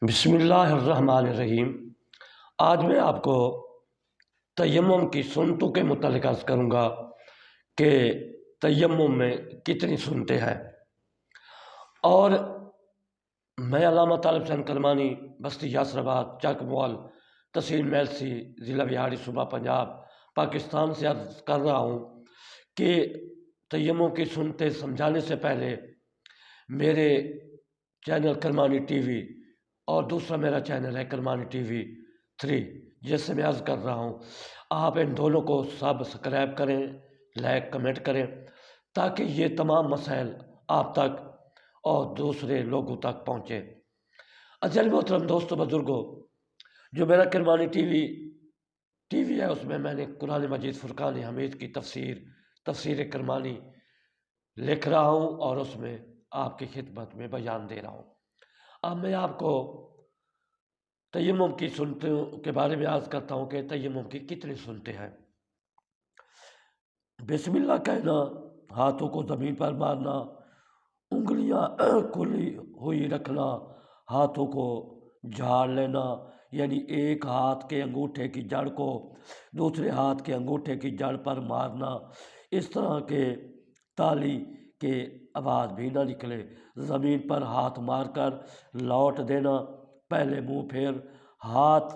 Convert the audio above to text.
بسم اللہ الرحمن الرحیم۔ آج میں آپ کو تیمم کی سنتوں کے متعلق عرض کروں گا کہ تیمم میں کتنی سنتیں ہیں۔ اور میں علامہ طالب حسین کرمانی، بستی یاسر آباد، چک موال، تحصیل میلسی، ضلع بہاڑی، صوبہ پنجاب، پاکستان سے عرض کر رہا ہوں کہ تیمم کی سنتیں سمجھانے سے پہلے میرے چینل کرمانی ٹی وی اور دوسرا میرا چینل ہے کرمانی ٹی وی 3، جس سے میں عرض کر رہا ہوں آپ ان دونوں کو سبسکرائب کریں، لائک کمنٹ کریں، تاکہ یہ تمام مسائل آپ تک اور دوسرے لوگوں تک پہنچے۔ عزیز محترم دوستو، بزرگوں، جو میرا کرمانی ٹی وی ہے، اس میں نے قرآن مجید فرقان حمید کی تفسیر کرمانی لکھ رہا ہوں اور اس میں آپ کی خدمت میں بیان دے رہا ہوں۔ اب میں آپ کو تیمم کی سنتوں کے بارے میں عرض کرتا ہوں کہ تیمم کی کتنی سنتیں ہیں۔ بسم اللہ کہنا، ہاتھوں کو زمین پر مارنا، انگلیاں کھلی ہوئی رکھنا، ہاتھوں کو جھاڑ لینا، یعنی ایک ہاتھ کے انگوٹھے کی جڑ کو دوسرے ہاتھ کے انگوٹھے کی جڑ پر مارنا، اس طرح کے تالی کے آواز بھی نہ نکلے، زمین پر ہاتھ مار کر لوٹ دینا، پہلے منہ پھیر ہاتھ